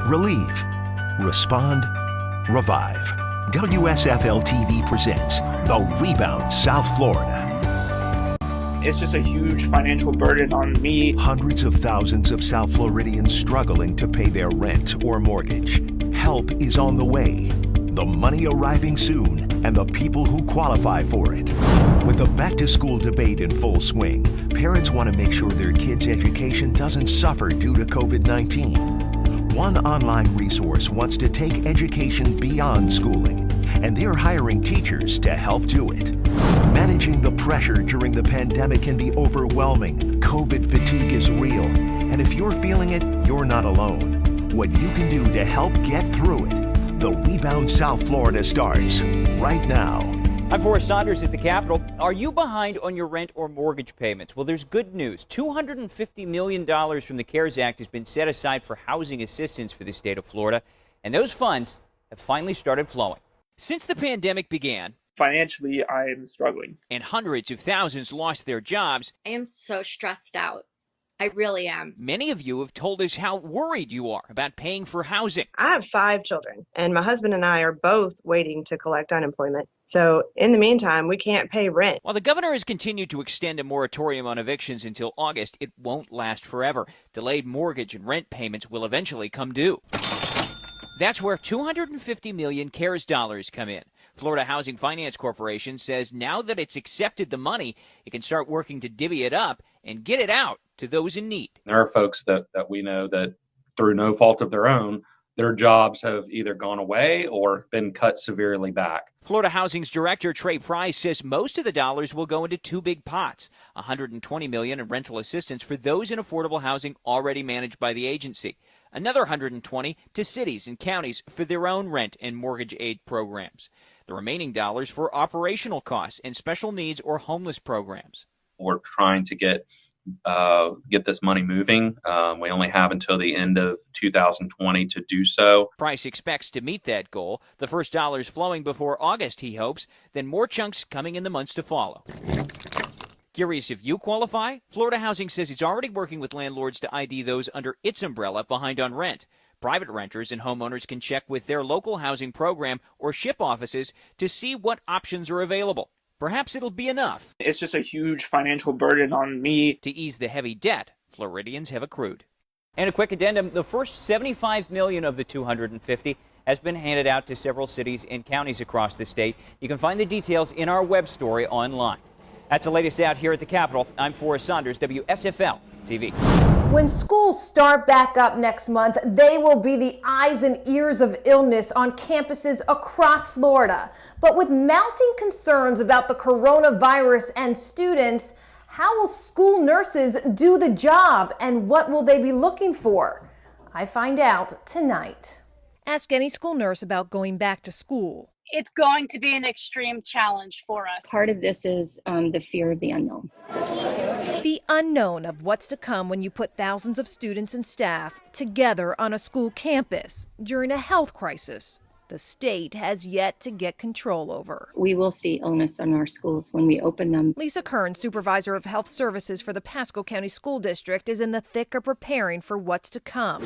Relieve, Respond, Revive. WSFL-TV presents The Rebound, South Florida. It's just a huge financial burden on me. Hundreds of thousands of South Floridians struggling to pay their rent or mortgage. Help is on the way. The money arriving soon, and the people who qualify for it. With the back-to-school debate in full swing, parents want to make sure their kids' education doesn't suffer due to COVID-19. One online resource wants to take education beyond schooling, and they're hiring teachers to help do it. Managing the pressure during the pandemic can be overwhelming. COVID fatigue is real, and if you're feeling it, you're not alone. What you can do to help get through it. The Rebound South Florida starts right now. I'm Forrest Saunders at the Capitol. Are you behind on your rent or mortgage payments? Well, there's good news. $250 million from the CARES Act has been set aside for housing assistance for the state of Florida, and those funds have finally started flowing. Since the pandemic began, Financially, I am struggling. and hundreds of thousands lost their jobs, I am so stressed out. I really am. many of you have told us how worried you are about paying for housing. I have 5 children, and my husband and I are both waiting to collect unemployment. So in the meantime, we can't pay rent. While the governor has continued to extend a moratorium on evictions until August, it won't last forever. Delayed mortgage and rent payments will eventually come due. That's where $250 million CARES dollars come in. Florida Housing Finance Corporation says now that it's accepted the money, it can start working to divvy it up and get it out to those in need. There are folks that we know that through no fault of their own, their jobs have either gone away or been cut severely back. Florida Housing's director, Trey Price, says most of the dollars will go into 2 big pots, $120 million in rental assistance for those in affordable housing already managed by the agency. Another $120 to cities and counties for their own rent and mortgage aid programs. The remaining dollars for operational costs and special needs or homeless programs. We're trying to get this money moving. We only have until the end of 2020 to do so. Price expects to meet that goal. The first dollars flowing before August, he hopes, then more chunks coming in the months to follow. Curious if you qualify? Florida Housing says it's already working with landlords to ID those under its umbrella behind on rent. Private renters and homeowners can check with their local housing program or SHIP offices to see what options are available. Perhaps it'll be enough It's just a huge financial burden on me. to ease the heavy debt Floridians have accrued. And a quick addendum, the first $75 million of the $250 has been handed out to several cities and counties across the state. You can find the details in our web story online. That's the latest out here at the Capitol. I'm Forrest Saunders, WSFL TV. When schools start back up next month, they will be the eyes and ears of illness on campuses across Florida. But with mounting concerns about the coronavirus and students, how will school nurses do the job and what will they be looking for? I find out tonight. Ask any school nurse about going back to school. It's going to be an extreme challenge for us. Part of this is the fear of the unknown. The unknown of what's to come when you put thousands of students and staff together on a school campus during a health crisis the state has yet to get control over. We will see illness in our schools when we open them. Lisa Kern, supervisor of health services for the Pasco County School District, is in the thick of preparing for what's to come.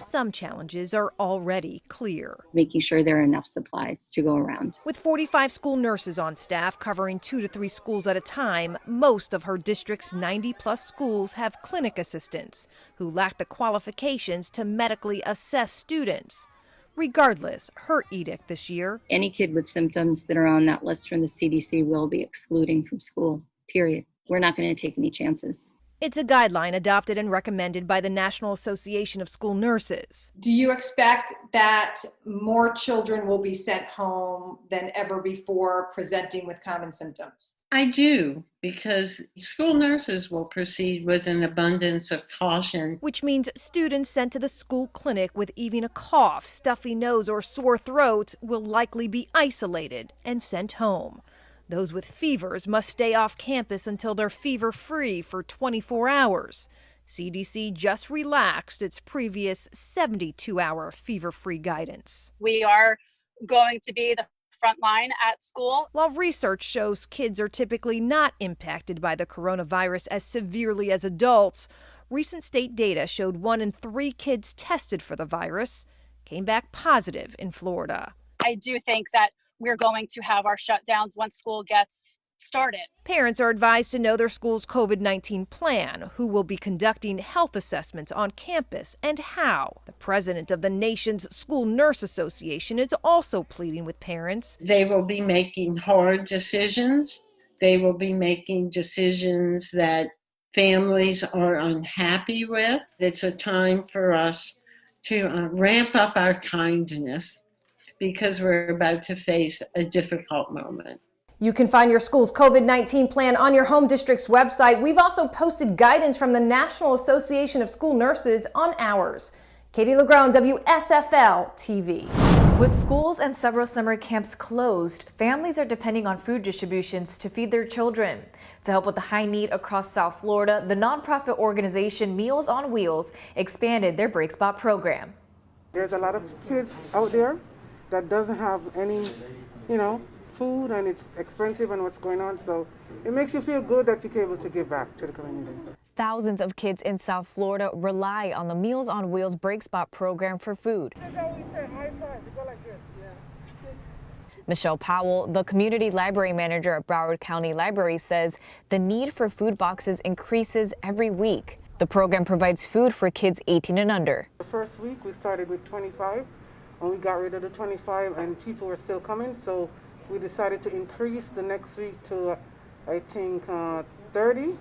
Some challenges are already clear. Making sure there are enough supplies to go around. With 45 school nurses on staff covering 2 to 3 schools at a time, most of her district's 90-plus schools have clinic assistants who lack the qualifications to medically assess students. Regardless, her edict this year: any kid with symptoms that are on that list from the CDC will be excluding from school, period. We're not going to take any chances. It's a guideline adopted and recommended by the National Association of School Nurses. Do you expect that more children will be sent home than ever before presenting with common symptoms? I do, because school nurses will proceed with an abundance of caution. Which means students sent to the school clinic with even a cough, stuffy nose, or sore throat will likely be isolated and sent home. Those with fevers must stay off campus until they're fever-free for 24 hours. CDC just relaxed its previous 72-hour fever-free guidance. We are going to be the front line at school. While research shows kids are typically not impacted by the coronavirus as severely as adults, Recent state data showed 1 in 3 kids tested for the virus came back positive in Florida. I do think that we're going to have our shutdowns once school gets started. Parents are advised to know their school's COVID-19 plan, who will be conducting health assessments on campus, and how. The president of the nation's School Nurse Association is also pleading with parents. They will be making hard decisions. They will be making decisions that families are unhappy with. It's a time for us to ramp up our kindness because we're about to face a difficult moment. You can find your school's COVID-19 plan on your home district's website. We've also posted guidance from the National Association of School Nurses on ours. Katie Legron, WSFL TV. With schools and several summer camps closed, families are depending on food distributions to feed their children. To help with the high need across South Florida, the nonprofit organization Meals on Wheels expanded their Break Spot program. There's a lot of kids out there that doesn't have any, food, and it's expensive and what's going on. So it makes you feel good that you're able to give back to the community. Thousands of kids in South Florida rely on the Meals on Wheels Break Spot program for food. Michelle Powell, the community library manager at Broward County Library, says the need for food boxes increases every week. The program provides food for kids 18 and under. The first week we started with 25, and we got rid of the 25, and people were still coming, so we decided to increase the next week to, I think, 30,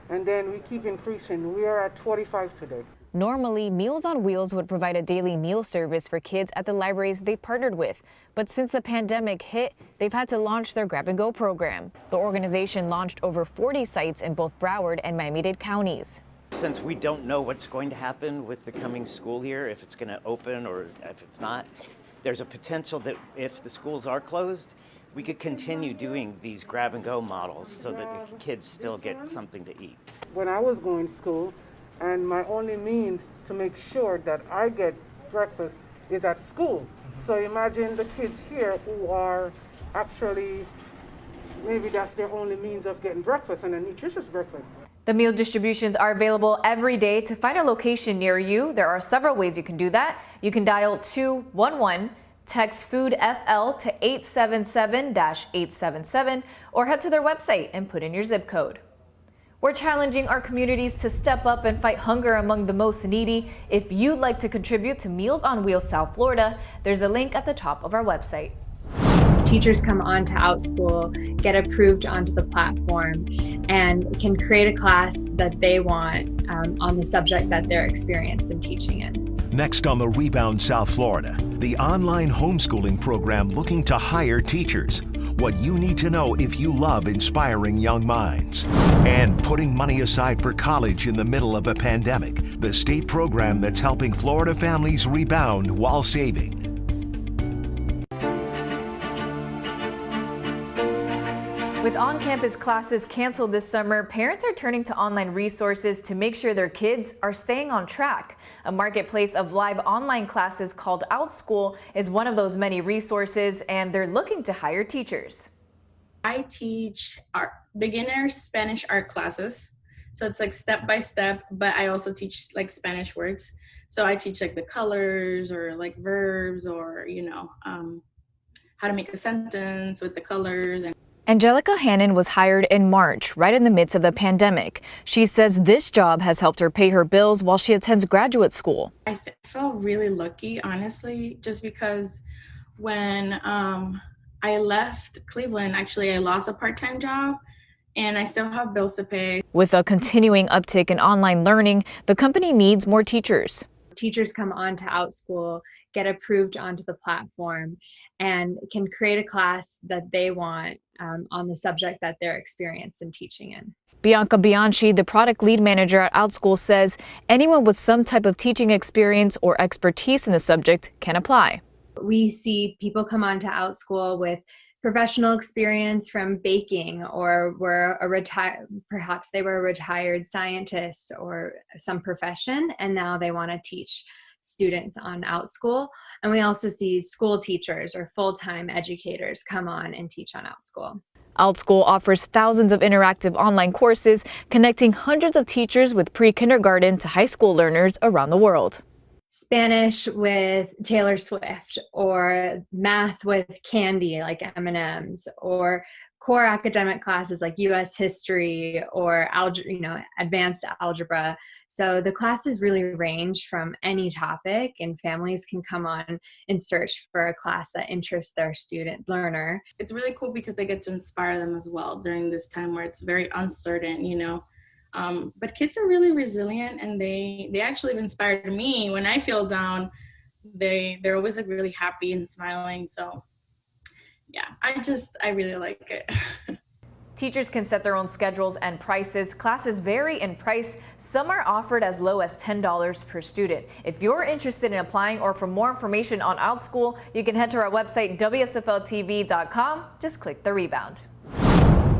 and then we keep increasing. We are at 45 today. Normally, Meals on Wheels would provide a daily meal service for kids at the libraries they've partnered with. But since the pandemic hit, they've had to launch their Grab and Go program. The organization launched over 40 sites in both Broward and Miami-Dade counties. Since we don't know what's going to happen with the coming school year, if it's going to open or if it's not, there's a potential that if the schools are closed, we could continue doing these grab and go models so that the kids still get something to eat. When I was going to school, and my only means to make sure that I get breakfast is at school. So imagine the kids here who are actually, maybe that's their only means of getting breakfast, and a nutritious breakfast. The meal distributions are available every day. To find a location near you, there are several ways you can do that. You can dial 211, text Food FL to 877-877, or head to their website and put in your zip code. We're challenging our communities to step up and fight hunger among the most needy. If you'd like to contribute to Meals on Wheels South Florida, there's a link at the top of our website. Teachers come on to OutSchool, get approved onto the platform, and can create a class that they want on the subject that they're experienced in teaching in. Next on the Rebound South Florida, the online homeschooling program looking to hire teachers. What you need to know if you love inspiring young minds. And putting money aside for college in the middle of a pandemic, the state program that's helping Florida families rebound while saving. With on-campus classes canceled this summer, parents are turning to online resources to make sure their kids are staying on track. A marketplace of live online classes called OutSchool is one of those many resources, and they're looking to hire teachers. I teach beginner Spanish art classes. So it's like step by step, but I also teach like Spanish words. So I teach like the colors or like verbs or, how to make a sentence with the colors. Angelica Hannon was hired in March, right in the midst of the pandemic. She says this job has helped her pay her bills while she attends graduate school. I felt really lucky, honestly, just because when I left Cleveland, actually, I lost a part-time job and I still have bills to pay. With a continuing uptick in online learning, the company needs more teachers. Teachers come on to OutSchool, get approved onto the platform, and can create a class that they want on the subject that they're experienced in teaching in. Bianca Bianchi, the product lead manager at OutSchool, says anyone with some type of teaching experience or expertise in the subject can apply. We see people come on to OutSchool with professional experience from baking, or perhaps they were a retired scientist or some profession, and now they want to teach students on OutSchool. And we also see school teachers or full-time educators come on and teach on OutSchool. OutSchool offers thousands of interactive online courses connecting hundreds of teachers with pre-kindergarten to high school learners around the world. Spanish with Taylor Swift, or math with candy like M&Ms, or core academic classes like U.S. history or advanced algebra. So the classes really range from any topic, and families can come on and search for a class that interests their student learner. It's really cool because I get to inspire them as well during this time where it's very uncertain, but kids are really resilient, and they actually have inspired me. When I feel down, they're always like really happy and smiling. So yeah, I really like it. Teachers can set their own schedules and prices. Classes vary in price. Some are offered as low as $10 per student. If you're interested in applying or for more information on OutSchool, you can head to our website, WSFLTV.com. Just click the Rebound.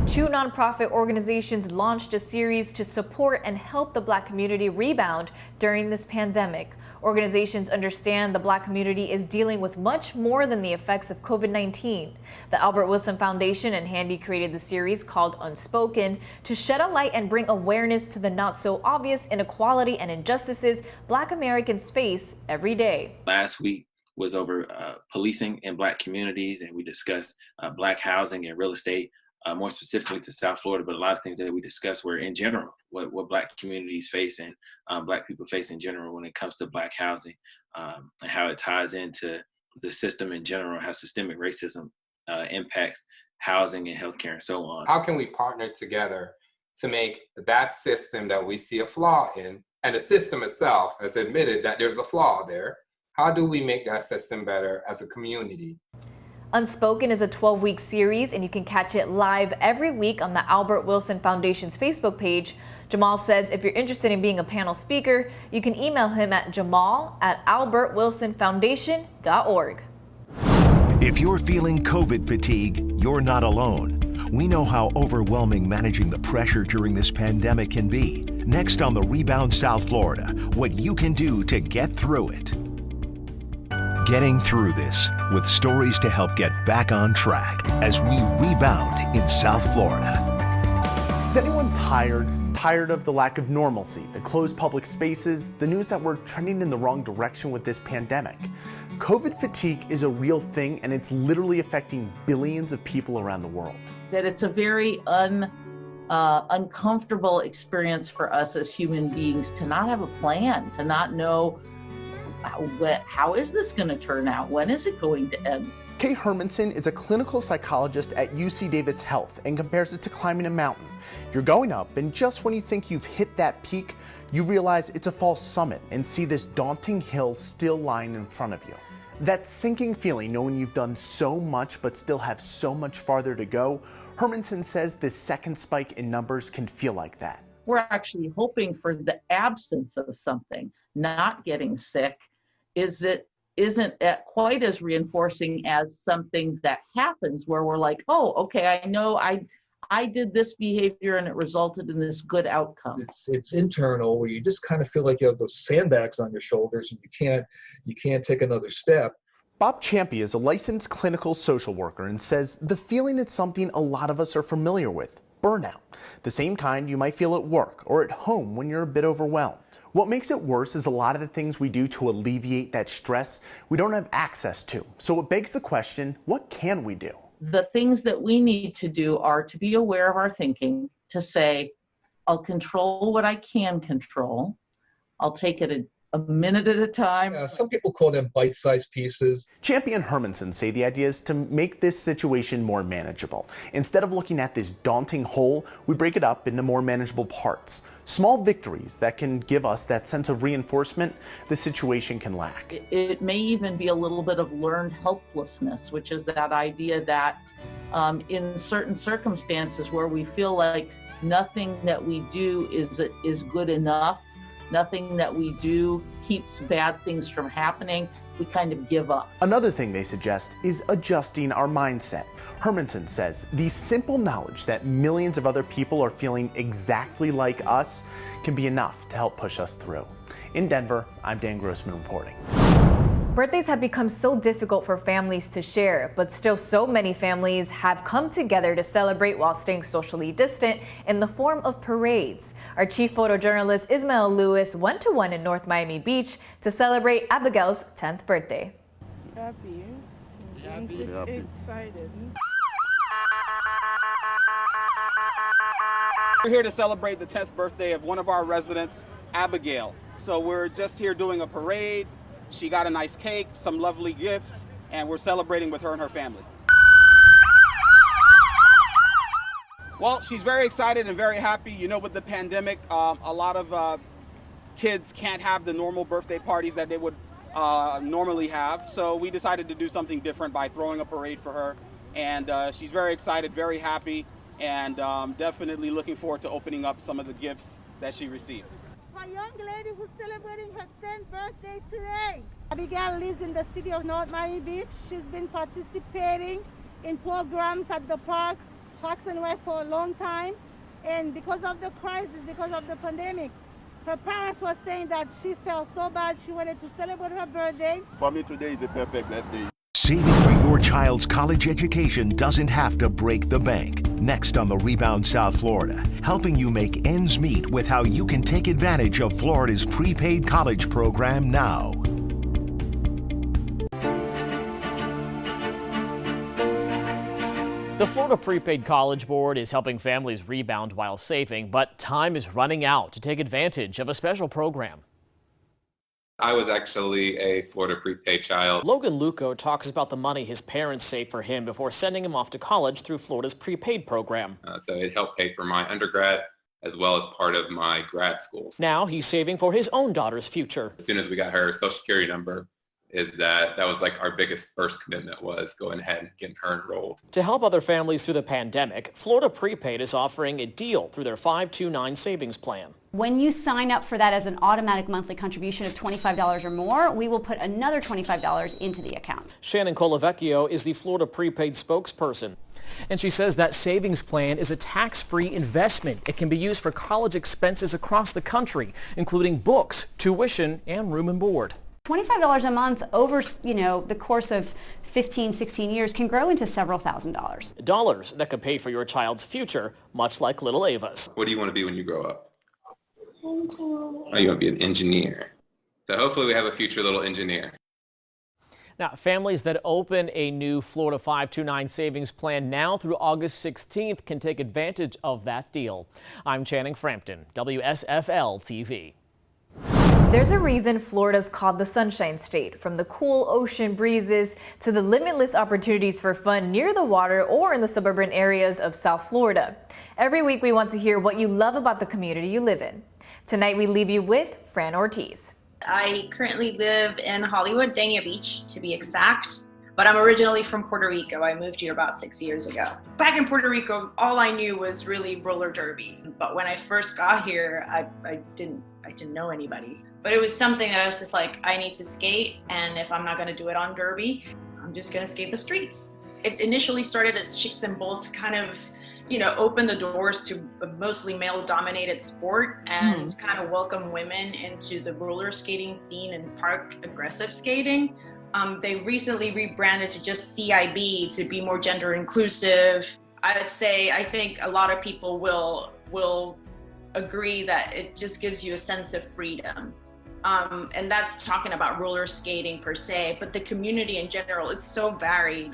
2 nonprofit organizations launched a series to support and help the Black community rebound during this pandemic. Organizations understand the Black community is dealing with much more than the effects of COVID-19. The Albert Wilson Foundation and Handy created the series called Unspoken to shed a light and bring awareness to the not so obvious inequality and injustices Black Americans face every day. Last week was over policing in Black communities, and we discussed Black housing and real estate, more specifically to South Florida, but a lot of things that we discussed were in general, what Black communities face and Black people face in general when it comes to Black housing, and how it ties into the system in general, how systemic racism impacts housing and healthcare and so on. How can we partner together to make that system that we see a flaw in, and the system itself has admitted that there's a flaw there, how do we make that system better as a community? Unspoken is a 12-week series, and you can catch it live every week on the Albert Wilson Foundation's Facebook page. Jamal says if you're interested in being a panel speaker, you can email him at jamal@albertwilsonfoundation.org. If you're feeling COVID fatigue, you're not alone. We know how overwhelming managing the pressure during this pandemic can be. Next on the Rebound South Florida, what you can do to get through it. Getting through this with stories to help get back on track as we rebound in South Florida. Is anyone tired of the lack of normalcy, the closed public spaces, the news that we're trending in the wrong direction with this pandemic? COVID fatigue is a real thing, and it's literally affecting billions of people around the world. That it's a very uncomfortable experience for us as human beings to not have a plan, to not know how is this going to turn out? When is it going to end? Kay Hermanson is a clinical psychologist at UC Davis Health and compares it to climbing a mountain. You're going up, and just when you think you've hit that peak, you realize it's a false summit and see this daunting hill still lying in front of you. That sinking feeling knowing you've done so much but still have so much farther to go, Hermanson says this second spike in numbers can feel like that. We're actually hoping for the absence of something, not getting sick. Isn't quite as reinforcing as something that happens where we're like, oh, okay, I know I did this behavior and it resulted in this good outcome. It's internal, where you just kind of feel like you have those sandbags on your shoulders and you can't take another step. Bob Champy is a licensed clinical social worker and says the feeling is something a lot of us are familiar with: burnout. The same kind you might feel at work or at home when you're a bit overwhelmed. What makes it worse is a lot of the things we do to alleviate that stress we don't have access to. So it begs the question, what can we do? The things that we need to do are to be aware of our thinking, to say, I'll control what I can control. I'll take it a minute at a time. Some people call them bite-sized pieces. Champy and Hermanson say the idea is to make this situation more manageable. Instead of looking at this daunting whole, we break it up into more manageable parts. Small victories that can give us that sense of reinforcement the situation can lack. It may even be a little bit of learned helplessness, which is that idea that in certain circumstances where we feel like nothing that we do is good enough, nothing that we do keeps bad things from happening, we kind of give up. Another thing they suggest is adjusting our mindset. Hermanson says the simple knowledge that millions of other people are feeling exactly like us can be enough to help push us through. In Denver, I'm Dan Grossman reporting. Birthdays have become so difficult for families to share, but still so many families have come together to celebrate while staying socially distant in the form of parades. Our chief photojournalist Ismael Lewis went to one in North Miami Beach to celebrate Abigail's 10th birthday. Happy. Excited. We're here to celebrate the 10th birthday of one of our residents, Abigail. So we're just here doing a parade. She got a nice cake, some lovely gifts, and we're celebrating with her and her family. Well, she's very excited and very happy. You know, with the pandemic, a lot of kids can't have the normal birthday parties that they would normally have. So we decided to do something different by throwing a parade for her. And she's very excited, very happy, and definitely looking forward to opening up some of the gifts that she received. A young lady who's celebrating her 10th birthday today. Abigail lives in the city of North Miami Beach. She's been participating in programs at the parks and Rec for a long time. And because of the crisis, because of the pandemic, her parents were saying that she felt so bad she wanted to celebrate her birthday. For me, today is a perfect birthday. Saving for your child's college education doesn't have to break the bank. Next on the Rebound South Florida, helping you make ends meet with how you can take advantage of Florida's prepaid college program now. The Florida Prepaid College Board is helping families rebound while saving, but time is running out to take advantage of a special program. I was actually a Florida prepaid child. Logan Luco talks about the money his parents saved for him before sending him off to college through Florida's prepaid program. So it helped pay for my undergrad as well as part of my grad school. Now he's saving for his own daughter's future. As soon as we got her social security number, that was like our biggest first commitment, was going ahead and getting her enrolled. To help other families through the pandemic, Florida Prepaid is offering a deal through their 529 savings plan. When you sign up for that as an automatic monthly contribution of $25 or more, we will put another $25 into the account. Shannon Colavecchio is the Florida Prepaid spokesperson. And she says that savings plan is a tax-free investment. It can be used for college expenses across the country, including books, tuition, and room and board. $25 a month over, the course of 15, 16 years can grow into several $1,000s. Dollars that could pay for your child's future, much like little Ava's. What do you want to be when you grow up? Oh, you want to be an engineer. So hopefully we have a future little engineer. Now, families that open a new Florida 529 savings plan now through August 16th can take advantage of that deal. I'm Channing Frampton, WSFL TV. There's a reason Florida's called the Sunshine State, from the cool ocean breezes to the limitless opportunities for fun near the water or in the suburban areas of South Florida. Every week we want to hear what you love about the community you live in. Tonight we leave you with Fran Ortiz. I currently live in Hollywood, Dania Beach to be exact, but I'm originally from Puerto Rico. I moved here about 6 years ago. Back in Puerto Rico, all I knew was really roller derby. But when I first got here, I didn't know anybody. But it was something that I was just like, I need to skate, and if I'm not gonna do it on derby, I'm just gonna skate the streets. It initially started as Chicks and Bulls to kind of, open the doors to a mostly male-dominated sport and kind of welcome women into the roller skating scene and park aggressive skating. They recently rebranded to just CIB to be more gender inclusive. I think a lot of people will agree that it just gives you a sense of freedom. And that's talking about roller skating per se, but the community in general, it's so varied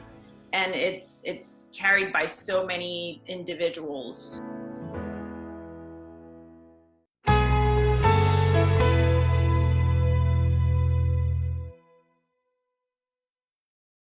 and it's carried by so many individuals.